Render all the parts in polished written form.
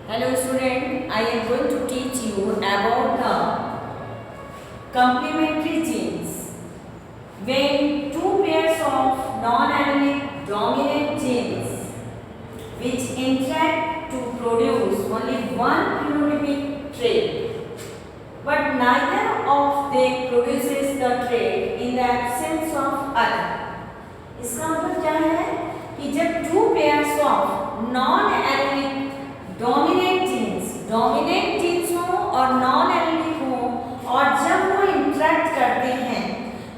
Hello student, I am going to teach you about the complementary genes. When two pairs of non-allelic dominant genes which interact to produce only one phenotypic trait, but neither of them produces the trait in the absence of other. इसका मतलब क्या है कि जब two pairs of non-allelic dominant genes हो और non allylic हो और जब वो इंटरेक्ट करते हैं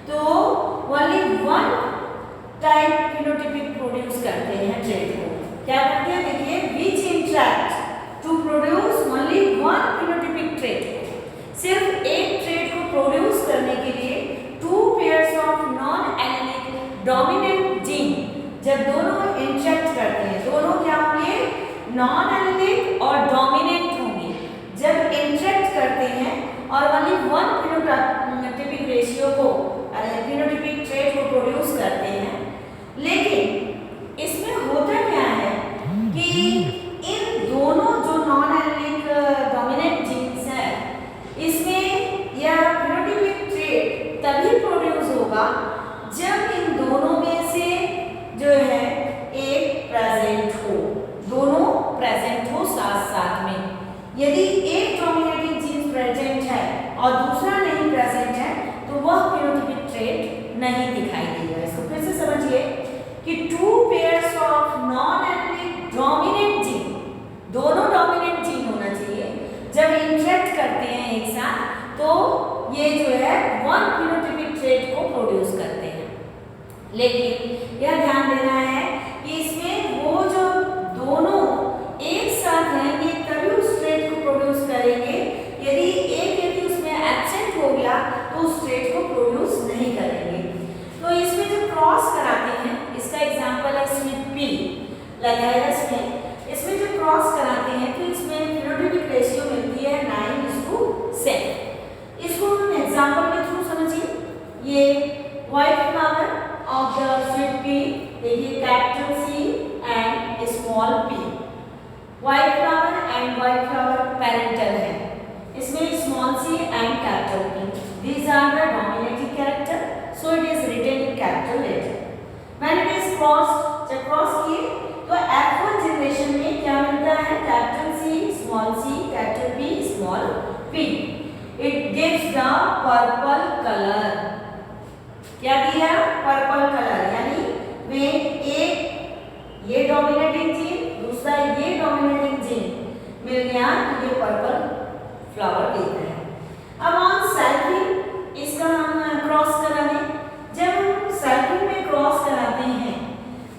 तो only one type phenotypic produce करते हैं ट्रेट को। क्या करते हैं देखिए, which interact to produce only one phenotypic trait. सिर्फ एक ट्रेट को प्रोड्यूस करने के लिए two pairs of non allelic dominant gene जब दोनों इंटरेक्ट करते हैं, दोनों क्या होंगे, नॉन एलिलिक और डोमिनेंट होंगे। जब इंटरेक्ट करते हैं और ओनली वन फिनोटाइपिक रेशियो को फिनोटाइपिक ट्रेट को प्रोड्यूस करते हैं, लेकिन इसमें होता क्या है कि इन दोनों जो नॉन एलिलिक डोमिनेंट जीन्स हैं, इसमें यह फिनोटाइपिक ट्रेट तभी प्रोड्यूस होगा जब इन दोनों में से जो है एक प्रेजेंट हो, दोनों प्रेजेंट हो साथ साथ में। यदि एक डोमिनेटिंग जीन प्रेजेंट है और दूसरा नहीं प्रेजेंट है तो वह फिनोटाइपिक ट्रेट नहीं दिखाई देगा। इसको फिर से समझिए कि to pairs of non allelic dominant gene, दोनों डोमिनेंट जीन होना चाहिए, जब इंटरेक्ट करते हैं एक साथ तो ये जो है वन फिनोटाइपिक ट्रेट को प्रोड्यूस करते हैं। लेकिन यह ध्यान देना है कि इसमें वो जो दोनों एक साथ रहेंगे तभी उस ट्रेट को प्रोड्यूस करेंगे। यदि उसमें एब्सेंट हो गया तो उस ट्रेट को प्रोड्यूस नहीं करेंगे। तो इसमें जो क्रॉस कराते हैं, इसका एग्जांपल है इसमें पी लगायरस में, इसमें जो क्रॉस कराते हैं तो इसमें फिनोटाइपिक रेशियो मिलती है 9:7। इसको हम एग्जांपल के थ्रू समझिए। ये white flower of the sweet pea, देखिए capital C and small P. White flower and white flower parental है, इसमें small C and capital P, these are the dominating character, so it is written in capital letter. When it is crossed, जब cross किए तो F1 generation में क्या मिलता है, capital C, small C, capital P, small P. It gives the purple colour. क्या दिया, purple colour, यानी वे एक ये डोमिनेटिंग जीन, दूसरा ये डोमिनेटिंग जीन मिल गया तो ये पर्पल फ्लावर देता है। अब ऑन सल्फिन इसका हम क्रॉस करा दें। जब हम सल्फिन में क्रॉस कराते हैं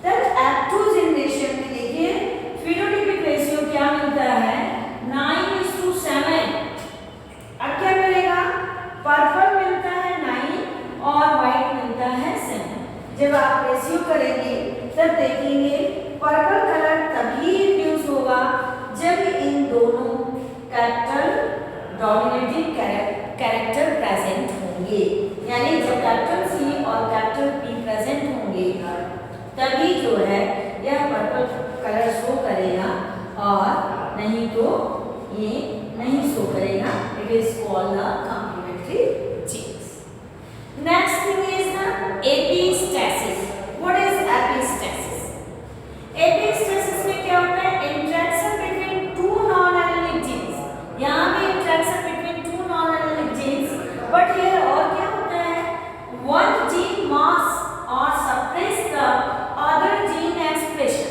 तब F2 जनरेशन में देखिए फिनोटाइपिक रेशियो क्या मिलता है, 9:7। अब क्या मिलेगा, पर्पल मिलता है 9 और व्हाइट मिलता है 7। जब आप रेशियो करेंगे तब देखेंगे पर्पल कलर तभी इंड्यूस होगा जब इन दोनों कैपिटल डोमिनेटिंग कैरेक्टर प्रेजेंट होंगे। यानी जब कैपिटल सी और कैपिटल पी प्रेजेंट होंगे तभी जो है यह पर्पल कलर शो करेगा, और नहीं तो ये नहीं शो करेगा। It is called the complementary genes. Next thing is the epistasis. What is epistasis? Epistasis में क्या होता है, interaction between two non allelic genes. यहाँ भी interaction between two non allelic genes, but here और क्या होता है, वन जीन मास्क और suppress the other gene expression.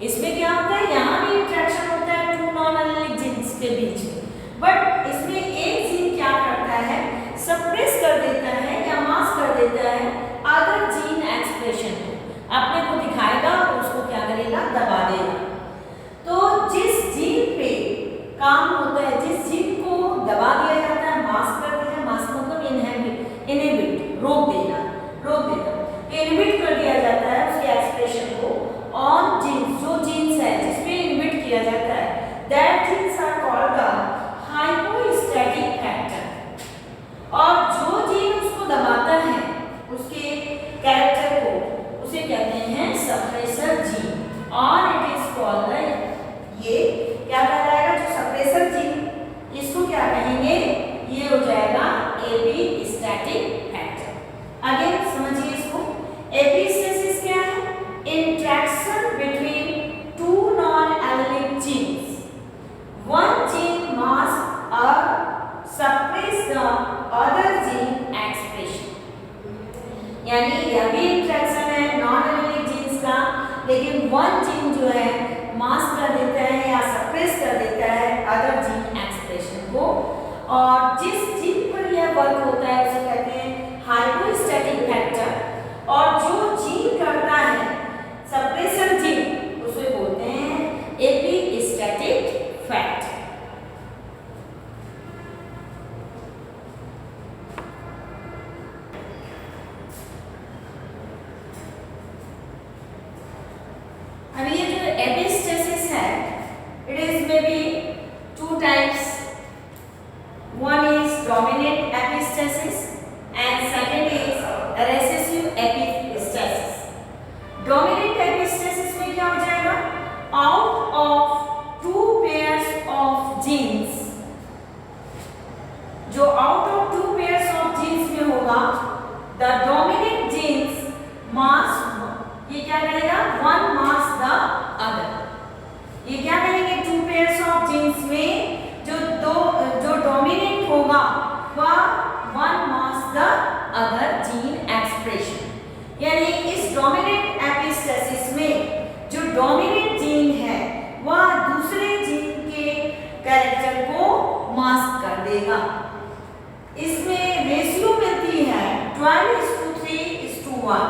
इसमें क्या होता है, यहाँ भी इंटरेक्शन होता है टू नॉन एलिलिक जीन्स के बीच में, बट इसमें एक जीन क्या करता है, सप्रेस कर देता है या मास्क कर देता है अदर जीन एक्सप्रेशन को, अपने को दिखाएगा और उसको क्या करेगा, दबा देगा। तो जिस जीन पे काम होता है, जिस जीन को दबा दिया जाता है, मास्क कर दिया, मास्क मतलब इनहिबिट, रोक देना, इनहिबिट कर दिया जाता है उसके एक्सप्रेशन को ऑन जीन्स, जो जीन्स है जिसपे इनहिबिट किया जाता है, that genes are called the hypostatic factor. और जो जीन उसको दबाता है, उसके कैरेक्टर को, उसे कहते हैं सप्रेसर जीन, और इट इज कॉल्ड, ये क्या यह भी इंट्रैक्शन है नॉन एलिलिक जीन्स का, लेकिन वन जीन जो है मास्क कर देता है या सप्रेस कर देता है अदर जीन एक्सप्रेशन को, और जिस जीन पर यह वर्क होता है उसे कहते हैं हाइपोस्टैटिक फैक्टर, और जो जीन करता है सप्रेशन जीन उसे बोलते हैं एपिस्टैटिक फैक्टर। अब ये जो एपिस्टेसिस है, it is may be two types, one is dominant epistasis and second is recessive epistasis. Dominant epistasis में क्या हो जाएगा, out of two pairs of genes, जो out of two pairs of genes में होगा द डोमिनेंट जीन्स मास, ये क्या करेगा, वन मास द अदर। ये क्या करेंगे, टू पेयर्स ऑफ जीन्स में जो डोमिनेंट होगा वह one mass the other gene expression. यानी इस डोमिनेंट एपिस्टेसिस में जो डोमिनेंट जीन है वह दूसरे जीन के कैरेक्टर को मास्क कर देगा। इसमें रेशियो मिलती है 12:3:1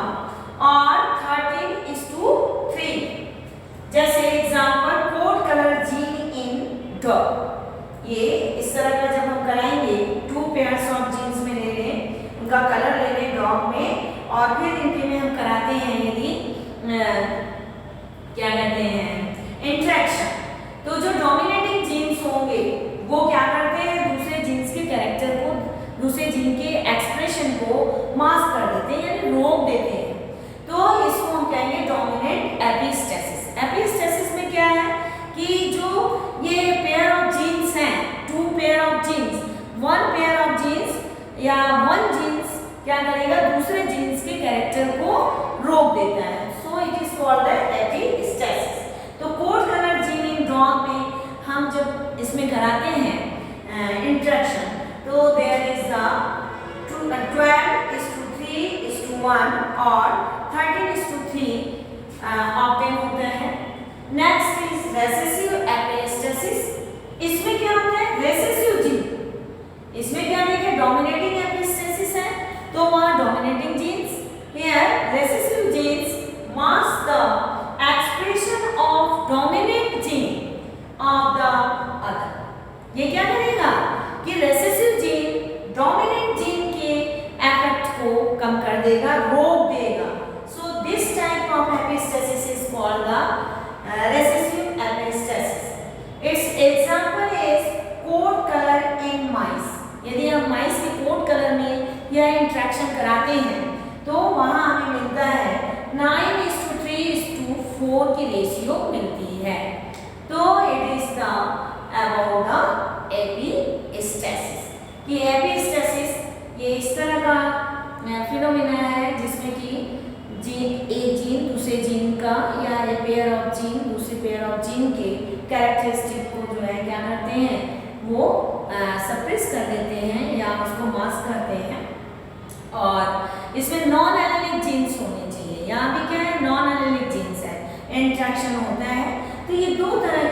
और 13:3। जैसे example code colour gene in dog, ये इस तरह का जब हम कराएंगे, टू पेयर्स ऑफ जीन्स में ले लें, उनका कलर ले लें डॉग में, और फिर इनके में हम कराते हैं यदि क्या कहते हैं इंट्रैक्शन, तो जो डोमिनेटिंग जीन्स होंगे वो क्या करते हैं, दूसरे जीन्स के कैरेक्टर को, दूसरे जीन के एक्सप्रेशन को मास्क कर देते हैं यानी रोक देते हैं। तो इसको हम कहेंगे डोमिनेंट एपिस्टेसिस। एपिस्टेसिस में क्या है कि जो ये पेयर ऑफ जीन्स हैं, two pair of genes, one pair of genes या वन जीन्स क्या करेगा, दूसरे जीन्स के कैरेक्टर को रोक देता है। So it is called epistasis. तो coat colour gene in dog में हम जब इसमें कराते हैं इंट्रैक्शन, तो देयर इज द 12:3:1 और 13:3 ऑब्टेन होता है। Next is recessive epistasis. इसमें क्या होता है, रेसेसिव जीन, इसमें क्या देखिए डोमिनेटिंग एपिस्टेसिस है तो वहां dominating genes, here recessive genes mask the expression of dominant gene of the other. ये क्या करेगा कि रेसेसिव जीन डोमिनेंट जीन के इफेक्ट को कम कर देगा, रोक देगा। So this type of epistasis is called the recessive epistasis. Its example is coat color in mice. यदि हम माइस के कोट कलर में यह इंट्रैक्शन कराते हैं तो वहां हमें मिलता है 9:3:4 की रेशियो मिलती है। तो it is the about the epistasis. कि एपिस्टेसिस ये इस तरह का फिनोमेना है जिसमें कि एक जीन दूसरे जीन का या ए पेयर ऑफ जीन दूसरे पेयर ऑफ जीन के कैरेक्टरिस्टिक को जो है क्या करते हैं, वो सप्रेस कर देते हैं या उसको मास्क करते हैं। और इसमें नॉन एलिलिक जीन्स होने चाहिए, यहाँ भी क्या है नॉन एलिलिक जीन्स है, इंट्रैक्शन होता है। तो ये दो तरह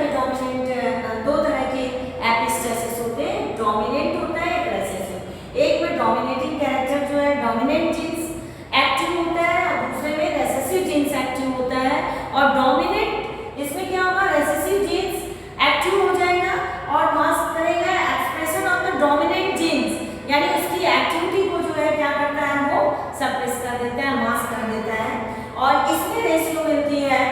के एपिस्टेसिस होते हैं, डोमिनेंट होता है एक रेसेसिव। एक में डोमिनेटिंग कैरेक्टर जो है डोमिनेंट जीन्स एक्टिव होता है और दूसरे में रेसेसिव जीन्स एक्टिव होता है। और डोमिनेंट इसमें क्या होगा, रेसेसिव जीन्स एक्टिव हो जाएगा और मास्क करेगा expression of the dominant genes, यानी उसकी एक्टिविटी को जो है क्या करता है वो सप्रेस कर देता है, मास्क कर देता है। और इसमें रेशियो मिलती है